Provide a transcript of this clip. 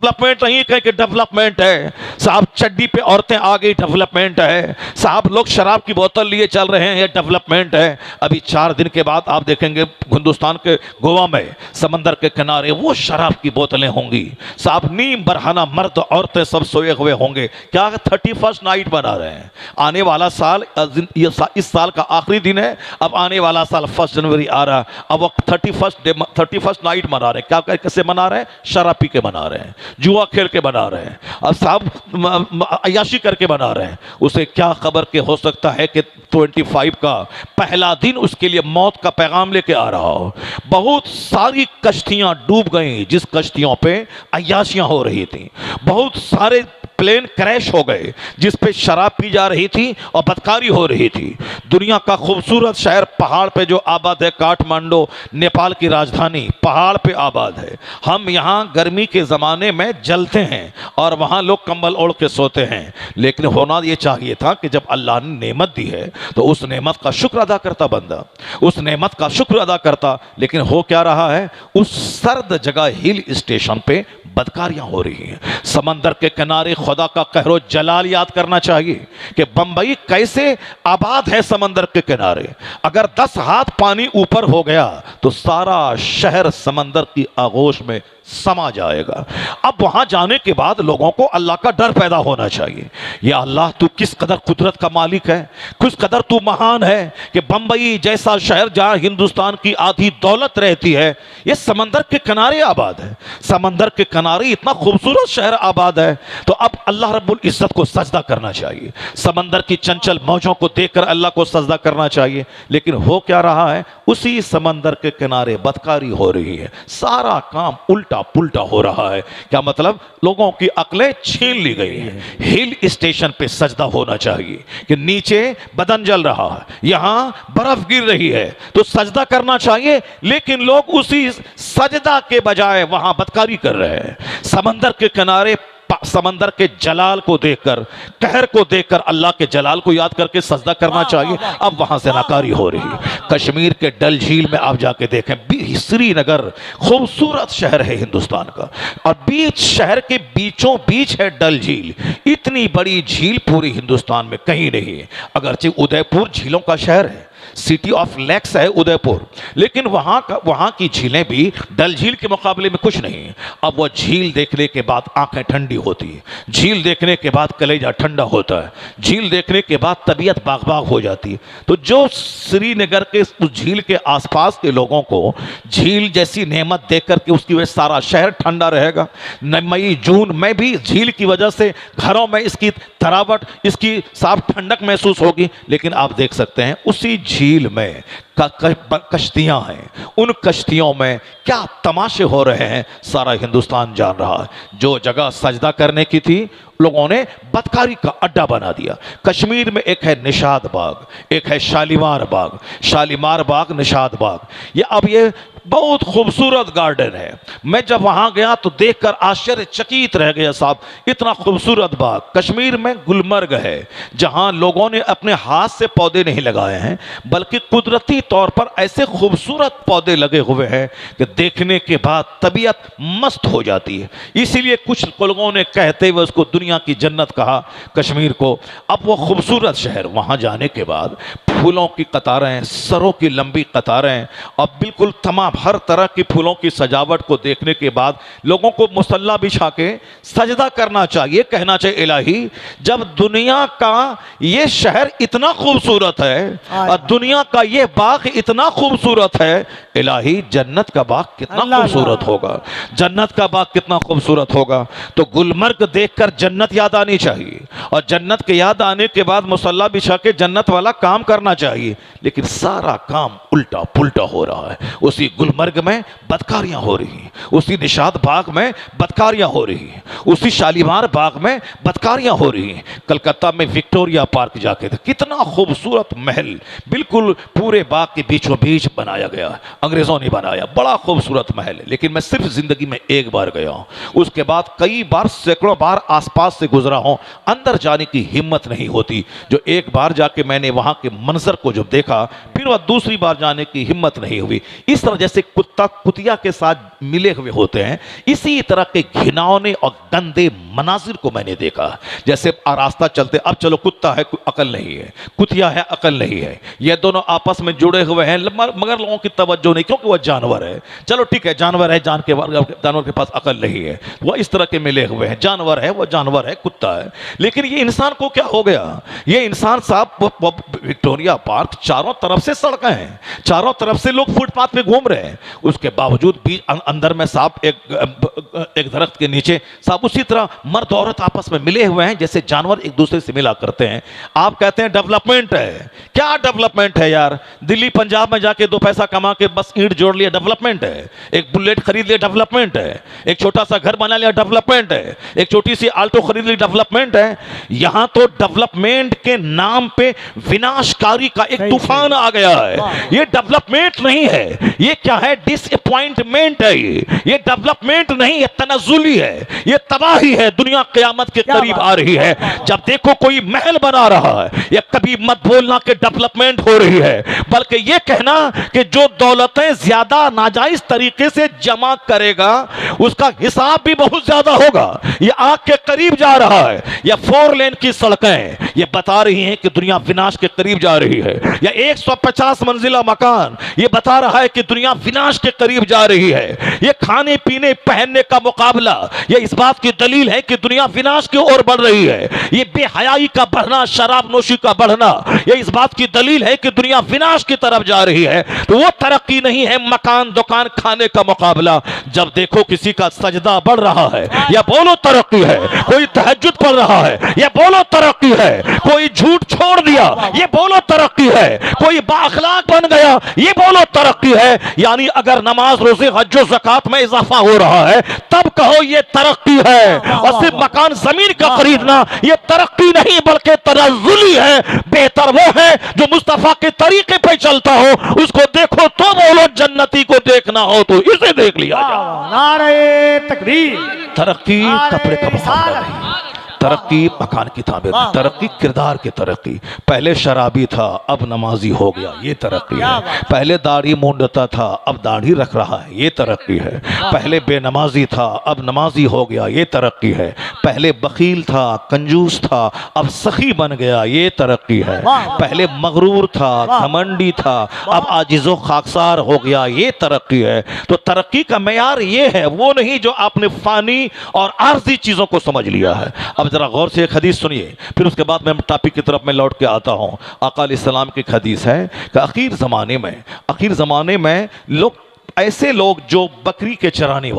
Development नहीं कहें कि डेवलपमेंट है साहब, चड्डी पे औरतें आ गई डेवलपमेंट है साहब, लोग शराब की बोतल लिए चल रहे हैं ये डेवलपमेंट है। अभी 4 दिन के बाद आप देखेंगे हिंदुस्तान के गोवा में समंदर के किनारे वो शराब की बोतलें होंगी साहब, नीम बरहाना मर्द औरतें सब सोए हुए होंगे। क्या 31st नाइट बना रहे हैं, आने वाला साल इस साल का आखिरी दिन है, अब आने वाला साल 1 जनवरी आ रहा, अब वो 31st नाइट मना रहे हैं। क्या कैसे मना रहे हैं? शराब पी के मना रहे हैं, जुआ खेल के बना रहे हैं, अब साहब अय्याशी करके बना रहे हैं। उसे क्या खबर के हो सकता है कि 25 का पहला दिन उसके लिए मौत का पैगाम लेके आ रहा हो। बहुत सारी कश्तियां डूब गई जिस कश्तियों पे अय्याशियां हो रही थी, बहुत सारे प्लेन क्रैश हो गए जिस पे शराब पी जा रही थी और बदकारी हो रही थी। दुनिया का खूबसूरत शहर पहाड़ पे जो आबाद है, काठमांडू नेपाल की राजधानी पहाड़ पे आबाद है। हम यहाँ गर्मी के ज़माने में जलते हैं और वहाँ लोग कंबल ओढ़ के सोते हैं, लेकिन होना ये चाहिए था कि जब अल्लाह ने नेमत दी है तो उस नेमत का शुक्र अदा करता बंदा, उस नेमत का शुक्र अदा करता। लेकिन हो क्या रहा है, उस सर्द जगह हिल स्टेशन पे बदकारियां हो रही हैं। समंदर के किनारे खुदा का कहरो जलाल याद करना चाहिए कि बंबई कैसे आबाद है समंदर के किनारे। अगर 10 हाथ पानी ऊपर हो गया तो सारा शहर समंदर की आगोश में समा जाएगा। अब वहां जाने के बाद लोगों को अल्लाह का डर पैदा होना चाहिए। या अल्लाह तू किस कदर कुदरत का मालिक है, किस कदर तू महान है कि बंबई जैसा शहर जहां हिंदुस्तान की आधी दौलत रहती है ये समंदर के किनारे आबाद है। समंदर के किनारे इतना खूबसूरत शहर आबाद है तो अब अल्लाह रब्बुल इज्जत को सजदा करना चाहिए, समंदर की चंचल मौजों को देखकर अल्लाह को सजदा करना चाहिए। लेकिन हो क्या रहा है, उसी समंदर के किनारे बदकारी हो रही है, सारा काम उल्टा पुल्टा हो रहा है। क्या मतलब, लोगों की अक्लें छीन ली गई हैं। हिल स्टेशन पे सजदा होना चाहिए कि नीचे बदन जल रहा है, यहां बर्फ गिर रही है तो सजदा करना चाहिए, लेकिन लोग उसी सजदा के बजाय वहां बदकारी कर रहे हैं। समंदर के किनारे समंदर के जलाल को देखकर, कहर को देखकर अल्लाह के जलाल को याद करके सजदा करना चाहिए। अब वहां से नाकारी हो रही है। कश्मीर के डल झील में आप जाके देखें, श्रीनगर खूबसूरत शहर है हिंदुस्तान का और बीच शहर के बीचों बीच है डल झील। इतनी बड़ी झील पूरी हिंदुस्तान में कहीं नहीं है। अगरचे उदयपुर झीलों का शहर है, सिटी ऑफ लेक्स है उदयपुर, लेकिन वहां की झीलें भी डल झील के मुकाबले में कुछ नहीं है। अब वह झील देखने के बाद आंखें ठंडी होती है, झील देखने के बाद कलेजा ठंडा होता है, झील देखने के बाद तबीयत बाग बाग हो जाती है। तो जो श्रीनगर के उस झील के आसपास के लोगों को झील जैसी नेमत देख करके उसकी वजह सारा शहर ठंडा रहेगा। मई जून में भी झील की वजह से घरों में इसकी तरावट, इसकी साफ ठंडक महसूस होगी। लेकिन आप देख सकते हैं उसी झील में कश्तियां हैं, उन कश्तियों में क्या तमाशे हो रहे हैं सारा हिंदुस्तान जान रहा है। जो जगह सजदा करने की थी लोगों ने बदकारी का अड्डा बना दिया। कश्मीर में एक है निशाद बाग, एक है शालीमार बाग, शालीमार बाग, निशाद बाग। ये बहुत खूबसूरत गार्डन है। मैं जब वहां गया तो देखकर आश्चर्यचकित रह गया साहब, इतना खूबसूरत बाग। कश्मीर में गुलमर्ग है जहां लोगों ने अपने हाथ से पौधे नहीं लगाए हैं बल्कि कुदरती तौर पर ऐसे खूबसूरत पौधे लगे हुए हैं कि देखने के बाद तबीयत मस्त हो जाती है। इसीलिए कुछ लोगों ने कहते हुए उसको दुनिया की जन्नत कहा कश्मीर को। अब वो खूबसूरत शहर, वहां जाने के बाद फूलों की कतारें, सरों की लंबी कतारें और बिल्कुल तमाम हर तरह की फूलों की सजावट को देखने के बाद लोगों को मुसल्ला बिछा के सजदा करना चाहिए, कहना चाहिए इलाही जब दुनिया का ये शहर इतना खूबसूरत है और दुनिया का ये बाग इतना खूबसूरत है, इलाही जन्नत का बाग कितना खूबसूरत होगा, जन्नत का बाग कितना खूबसूरत होगा। तो गुलमर्ग देखकर जन्नत याद आनी चाहिए और जन्नत के याद आने के बाद मुसल्ला बिछा के जन्नत वाला काम करना चाहिए। लेकिन सारा काम उल्टा पुल्टा हो रहा है। उसी गुलमर्ग में बदकारियां हो रही हैं, उसी निशाद बाग में बदकारियां हो रही हैं, उसी शालीमार बाग में बदकारियां हो रही हैं। कलकत्ता में विक्टोरिया पार्क जाके थे, कितना खूबसूरत महल बिल्कुल पूरे बाग के बीचों बीच बनाया गया है, अंग्रेजों ने बनाया, बड़ा खूबसूरत महल है। लेकिन मैं सिर्फ जिंदगी में एक बार गया हूं, उसके बाद कई बार सैकड़ों बार आसपास से गुजरा हूं, अंदर जाने की हिम्मत नहीं होती। जो एक बार जाके मैंने वहां के मंजर को जब देखा फिर वह दूसरी बार जाने की हिम्मत नहीं हुई। इस तरह जैसे कुत्ता कुतिया के साथ मिले हुए होते हैं, इसी तरह के घिनौने और गंदे मनाजिर को मैंने देखा। जैसे रास्ता चलते, अब चलो कुत्ता है अकल नहीं है, कुतिया है अकल नहीं है, ये दोनों आपस में जुड़े हुए हैं मगर लोगों की तवज्जो नहीं, क्योंकि वह जानवर है। चलो ठीक है, जानवर है, जानवर के पास अकल नहीं है, वह इस तरह के मिले हुए हैं। जानवर है, वह जानवर है, कुत्ता है। लेकिन ये इंसान को क्या हो गया? ये इंसान साहब, विक्टोरिया पार्क चारों तरफ से सड़कें हैं, चारों तरफ से लोग फुटपाथ पे घूम रहे हैं, उसके बावजूद भी अंदर में साहब एक दरख्त के नीचे साहब उसी तरह मर्द औरत आपस में मिले हुए हैं जैसे जानवर एक दूसरे से मिला करते हैं। आप कहते हैं डेवलपमेंट है, क्या डेवलपमेंट है यार? दिल्ली पंजाब में जाके 2 पैसा कमा के बस ईंट जोड़ लिया, डेवलपमेंट है? एक बुलेट खरीद लिया, डेवलपमेंट है? एक छोटा सा घर बना लिया, डेवलपमेंट है? एक छोटी सी आल्टो खरीद ली, डेवलपमेंट है? यहां तो डेवलपमेंट के नाम पे विनाशकारी का एक तूफान आ गया है। ये डेवलपमेंट नहीं है, ये क्या है? डिसअपॉइंटमेंट है। ये डेवलपमेंट नहीं है, तनज़ुली है, ये तबाही है। दुनिया क़यामत के करीब आ रही है। जब देखो कोई महल बना रहा है, ये कभी मत बोलना कि डेवलपमेंट हो रही है, बल्कि ये कहना कि जो दौलतें ज्यादा नाजायज तरीके से जमा करेगा उसका हिसाब भी बहुत ज्यादा होगा। ये आग के करीब जा रहा है। ये 4 लेन की सड़कें ये बता रही हैं कि दुनिया विनाश के करीब जा रही है। या 150 मंजिला मकान ये बता रहा है कि दुनिया विनाश के करीब जा रही है। ये खाने पीने पहनने का मुकाबला ये इस बात की दलील है कि दुनिया विनाश की ओर बढ़ रही है। ये बेहयाई का बढ़ना, शराब नोशी का बढ़ना ये इस बात की दलील है कि दुनिया विनाश की तरफ जा रही है। तो वो तरक्की नहीं है मकान दुकान खाने का मुकाबला। जब देखो किसी का सजदा बढ़ रहा है या बोलो तरक्की है, कोई तहज्जुद पढ़ रहा है या बोलो तरक्की है, कोई झूठ छोड़ दिया ये बोलो तरक्की है, कोई बाअखलाक बन गया ये बोलो तरक्की है। यानी अगर नमाज रोजे हज व ज़कात में इजाफा हो रहा है तब कहो ये तरक्की है। और सिर्फ मकान जमीन का खरीदना ये तरक्की नहीं बल्कि तनज़्ज़ुली है। बेहतर वो है जो मुस्तफा के तरीके पे चलता हो, उसको देखो तो बोलो जन्नती को देखना हो तो इसे देख लिया जाए। नारे तकबीर। तरक्की कपड़े का मुकाबला नहीं, तरक्की मकान की तामीर, तरक्की किरदार की तरक्की। पहले शराबी था अब नमाजी हो गया, ये तरक्की है। पहले दाढ़ी मूंढता था अब दाढ़ी रख रहा है, ये तरक्की है। पहले बेनमाजी था अब नमाजी हो गया, ये तरक्की है। पहले बखील था कंजूस था अब सखी बन गया, ये तरक्की है। पहले मगरूर था घमंडी था अब आजिज़ो खाकसार हो गया, ये तरक्की है। तो तरक्की का मेयार ये है, वो नहीं जो आपने फानी और आर्जी चीजों को समझ लिया है। अब जरा गौर से एक हदीस सुनिए, फिर उसके बाद मैं टॉपिक की तरफ में लौट के आता हूं। आका अलैहिस्सलाम की हदीस है कि आखिर ज़माने में लोग, ऐसे लोग जो बकरी के चराने वाले